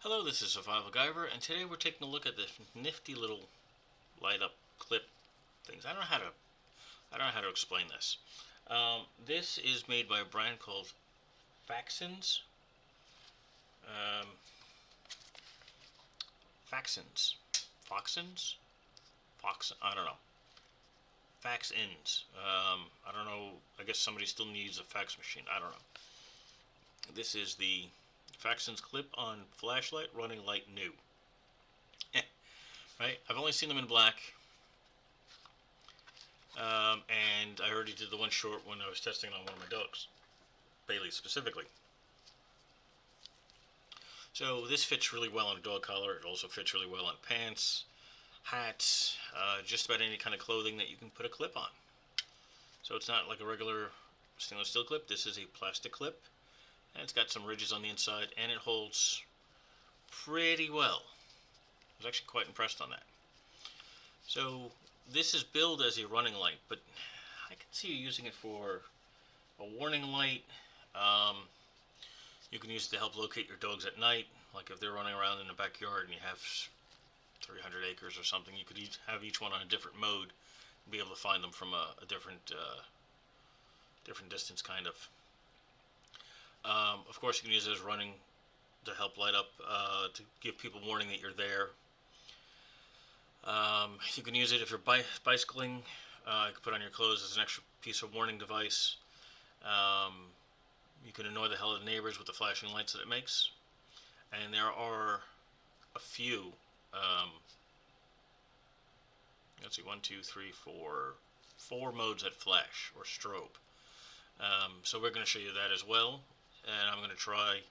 Hello, this is Survival-gyver, and today we're taking a look at this nifty little light-up clip things. I don't know how to explain this. This is made by a brand called Faxins. Um, Faxins, Foxins, Fox. I don't know. Faxins. I don't know. I guess somebody still needs a fax machine. I don't know. This is the Faxins clip-on flashlight running light new. Right? I've only seen them in black. And I already did the one short when I was testing on one of my dogs, Bailey specifically. So this fits really well on a dog collar. It also fits really well on pants, hats, just about any kind of clothing that you can put a clip on. So it's not like a regular stainless steel clip. This is a plastic clip, and it's got some ridges on the inside, and it holds pretty well. I was actually quite impressed on that. So this is billed as a running light, but I can see you using it for a warning light. You can use it to help locate your dogs at night, like if they're running around in the backyard and you have 300 acres or something. You could have each one on a different mode and be able to find them from a different distance, kind of. Of course, you can use it as running to help light up, to give people warning that you're there. You can use it if you're bicycling. You can put on your clothes as an extra piece of warning device. You can annoy the hell out of the neighbors with the flashing lights that it makes. And there are a few, let's see, 1, 2, 3, 4 modes that flash, or strobe. So we're going to show you that as well. And I'm going to try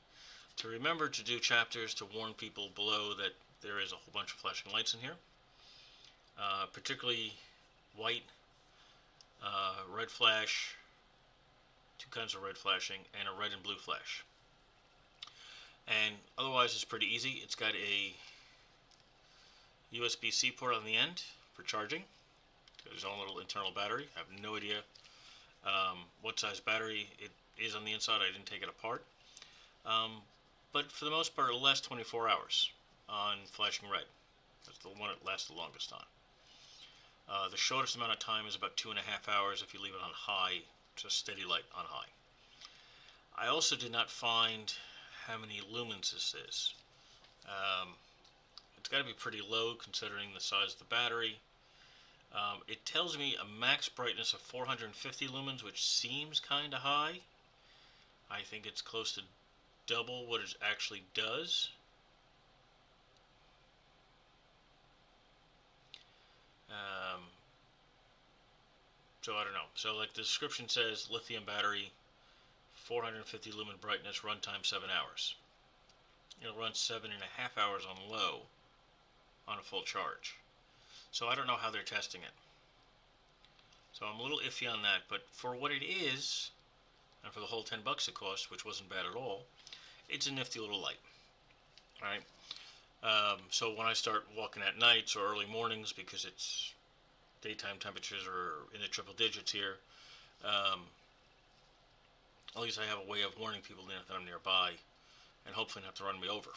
to remember to do chapters to warn people below that there is a whole bunch of flashing lights in here. Particularly white, red flash, 2 kinds of red flashing, and a red and blue flash. And otherwise it's pretty easy. It's got a USB-C port on the end for charging. It's got its own little internal battery. I have no idea what size battery it is on the inside. I didn't take it apart. But for the most part, it'll last 24 hours on flashing red. That's the one it lasts the longest on. The shortest amount of time is about 2.5 hours if you leave it on high, just steady light on high. I also did not find how many lumens this is. It's got to be pretty low considering the size of the battery. It tells me a max brightness of 450 lumens, which seems kind of high. I think it's close to double what it actually does. So I don't know. So like the description says, lithium battery, 450 lumen brightness, runtime 7 hours. It'll run 7.5 hours on low on a full charge. So I don't know how they're testing it. So I'm a little iffy on that, but for what it is, and for the whole $10 it cost, which wasn't bad at all, it's a nifty little light. Alright? So when I start walking at nights or early mornings, because it's daytime temperatures are in the triple digits here, at least I have a way of warning people that I'm nearby, and hopefully not to run me over,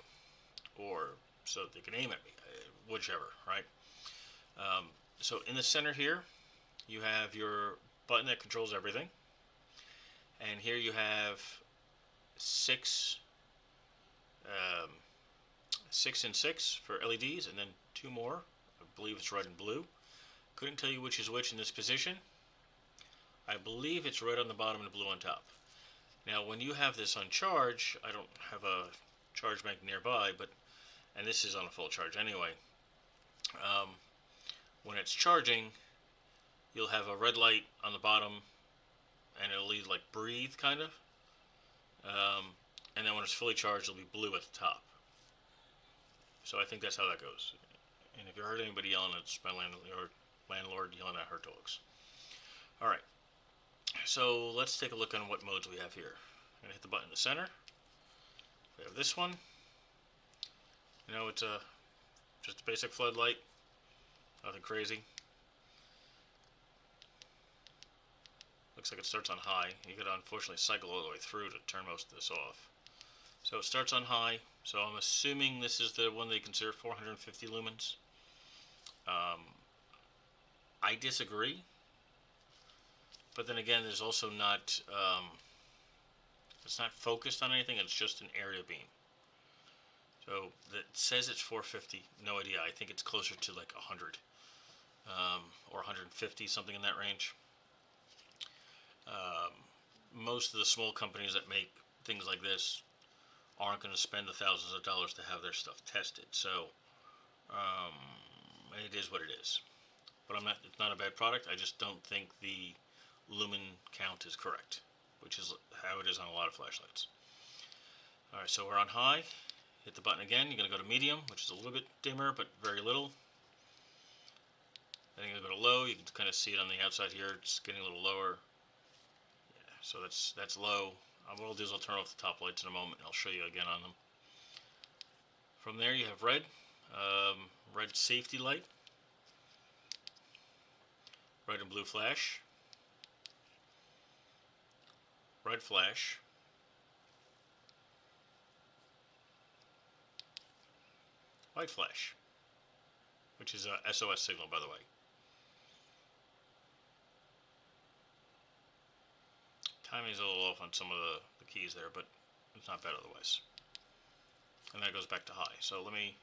or so they can aim at me, whichever, right? So in the center here, you have your button that controls everything, and here you have 6 and 6 for LEDs, and then 2 more. I believe it's red and blue. Couldn't tell you which is which in this position. I believe it's red on the bottom and blue on top. Now when you have this on charge, I don't have a charge bank nearby, and this is on a full charge anyway. When it's charging, you'll have a red light on the bottom, and it'll leave like breathe, kind of. And then when it's fully charged, it'll be blue at the top. So I think that's how that goes. And if you heard anybody yelling, it's my landlord yelling at her dogs. Alright, so let's take a look on what modes we have here. I'm going to hit the button in the center. We have this one. You know, it's just a basic floodlight. Nothing crazy. Looks like it starts on high. You could unfortunately cycle all the way through to turn most of this off. So it starts on high, so I'm assuming this is the one they consider 450 lumens. I disagree, but then again, there's also not, it's not focused on anything, it's just an area beam. So it says it's 450, no idea. I think it's closer to like 100 or 150, something in that range. Most of the small companies that make things like this aren't going to spend the thousands of dollars to have their stuff tested. So it is what it is. But it's not a bad product. I just don't think the lumen count is correct, which is how it is on a lot of flashlights. Alright, so we're on high. Hit the button again. You're going to go to medium, which is a little bit dimmer, but very little. Then you're going to go to low. You can kind of see it on the outside here. It's getting a little lower. Yeah, so that's low. What I'll do is I'll turn off the top lights in a moment, and I'll show you again on them. From there you have red. Red safety light. Red and blue flash. Red flash. White flash, which is a SOS signal, by the way. Timing's a little off on some of the keys there, but it's not bad otherwise. And that goes back to high. So let me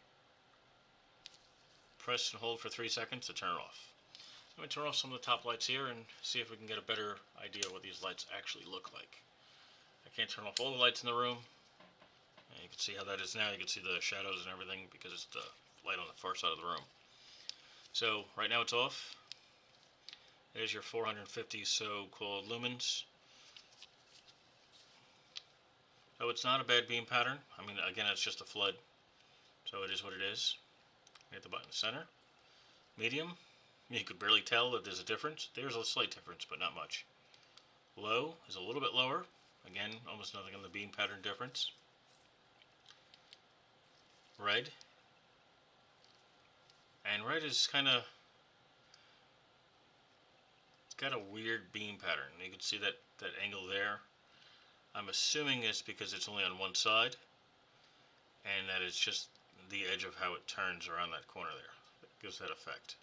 press and hold for 3 seconds to turn it off. Let me turn off some of the top lights here and see if we can get a better idea of what these lights actually look like. I can't turn off all the lights in the room. And you can see how that is now. You can see the shadows and everything because it's the light on the far side of the room. So right now it's off. There's your 450 so-called lumens. So it's not a bad beam pattern. I mean, again, it's just a flood. So it is what it is. Hit the button in the center. Medium. You could barely tell that there's a difference. There's a slight difference, but not much. Low is a little bit lower. Again, almost nothing on the beam pattern difference. Red. And red is kind of, it's got a weird beam pattern. You can see that angle there. I'm assuming it's because it's only on one side, and that it's just the edge of how it turns around that corner there. That gives that effect.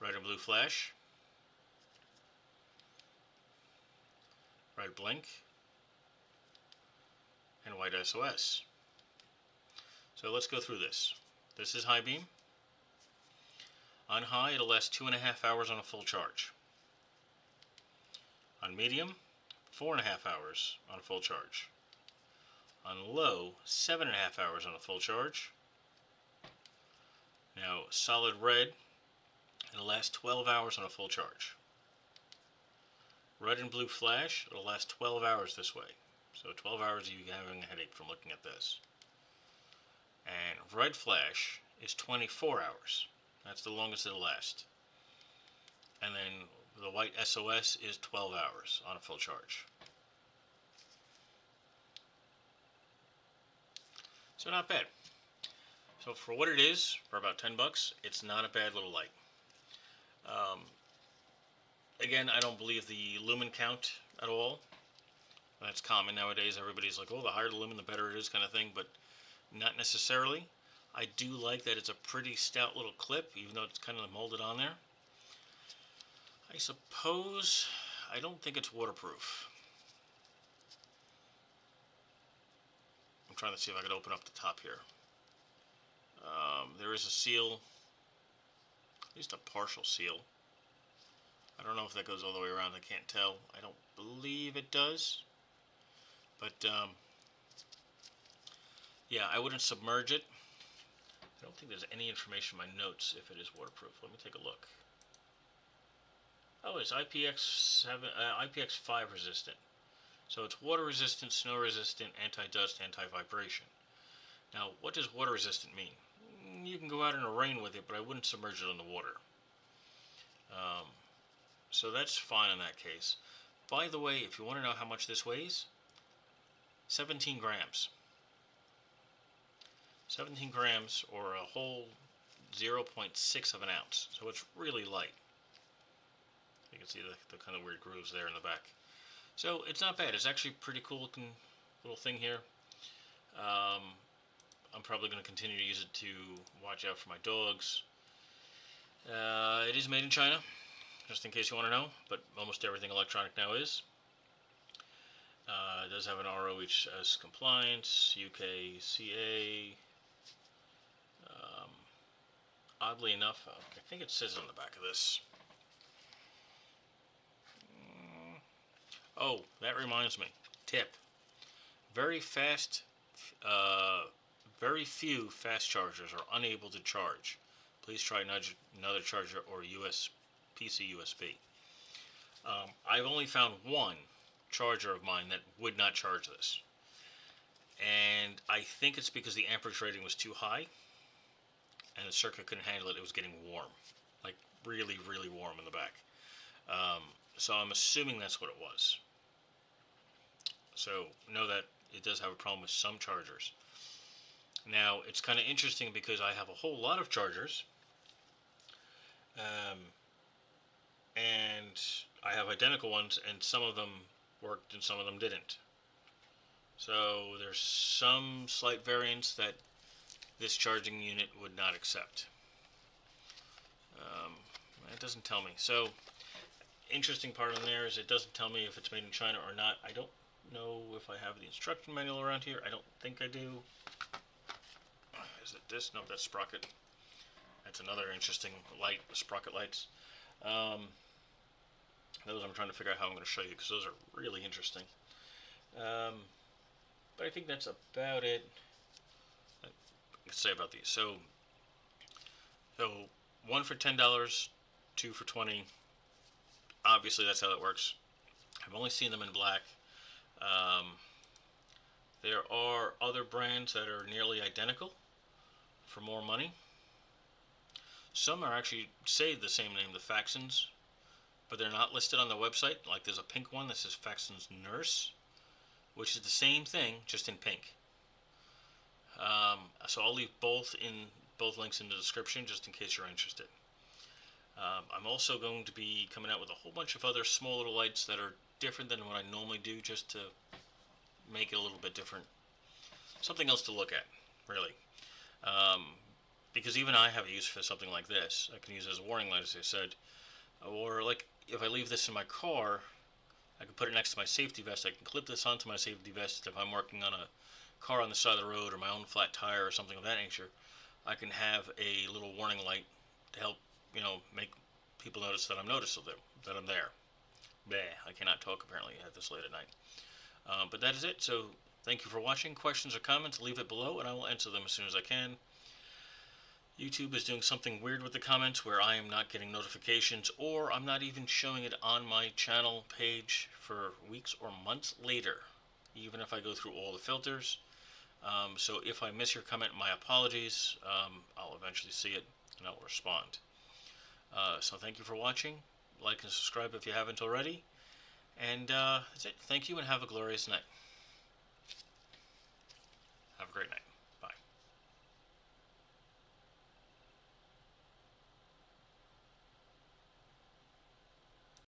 Red and blue flash. Red blink. And white SOS. So let's go through this. This is high beam. On high, it'll last 2.5 hours on a full charge. On medium, 4.5 hours on a full charge. On low, 7.5 hours on a full charge. Now, solid red, it'll last 12 hours on a full charge. Red and blue flash, it'll last 12 hours this way. So 12 hours of you having a headache from looking at this. And red flash is 24 hours. That's the longest it'll last. And then the white SOS is 12 hours on a full charge. So not bad. So for what it is, for about 10 bucks, it's not a bad little light. Again, I don't believe the lumen count at all. That's common nowadays. Everybody's like, oh, the higher the lumen, the better it is kind of thing, but not necessarily. I do like that it's a pretty stout little clip, even though it's kind of molded on there. I suppose, I don't think it's waterproof. I'm trying to see if I could open up the top here. There is a seal, at least a partial seal. I don't know if that goes all the way around, I can't tell. I don't believe it does. But, yeah, I wouldn't submerge it. I don't think there's any information in my notes if it is waterproof. Let me take a look. Oh, it's IPX5 resistant. So it's water resistant, snow resistant, anti-dust, anti-vibration. Now, what does water resistant mean? You can go out in the rain with it, but I wouldn't submerge it in the water. So that's fine in that case. By the way, if you want to know how much this weighs, 17 grams. 17 grams, or a whole 0.6 of an ounce. So it's really light. You can see the kind of weird grooves there in the back. So it's not bad. It's actually a pretty cool looking little thing here. I'm probably going to continue to use it to watch out for my dogs. It is made in China, just in case you want to know, but almost everything electronic now is. It does have an ROHS compliance, UKCA. Oddly enough, I think it says on the back of this. Oh, that reminds me. Tip. Very few fast chargers are unable to charge. Please try another charger or PC USB. I've only found one charger of mine that would not charge this. And I think it's because the amperage rating was too high and the circuit couldn't handle it. It was getting warm, like really, really warm in the back. So I'm assuming that's what it was. So know that it does have a problem with some chargers. Now, it's kind of interesting because I have a whole lot of chargers. And I have identical ones, and some of them worked and some of them didn't. So there's some slight variance that this charging unit would not accept. It doesn't tell me. So, interesting part on there is it doesn't tell me if it's made in China or not. I don't know if I have the instruction manual around here. I don't think I do. Is it this? No, that's sprocket. That's another interesting light, sprocket lights. Those I'm trying to figure out how I'm going to show you because those are really interesting. But I think that's about it I can say about these. So one for $10, two for $20. Obviously, that's how that works. I've only seen them in black. There are other brands that are nearly identical for more money. Some are actually say the same name, the Faxins, but they're not listed on the website. Like there's a pink one that says Faxins Nurse, which is the same thing, just in pink. So I'll leave both links in the description just in case you're interested. I'm also going to be coming out with a whole bunch of other small little lights that are different than what I normally do, just to make it a little bit different. Something else to look at, really. Because even I have a use for something like this. I can use it as a warning light, as I said. Or like if I leave this in my car, I can put it next to my safety vest. I can clip this onto my safety vest if I'm working on a car on the side of the road or my own flat tire or something of that nature. I can have a little warning light to help, make people notice that I'm that I'm there. I cannot talk apparently at this late at night. But that is it. So thank you for watching. Questions or comments, leave it below and I will answer them as soon as I can. YouTube is doing something weird with the comments where I am not getting notifications, or I'm not even showing it on my channel page for weeks or months later, even if I go through all the filters. So if I miss your comment, my apologies. I'll eventually see it and I'll respond. So thank you for watching. Like and subscribe if you haven't already. And that's it. Thank you and have a glorious night.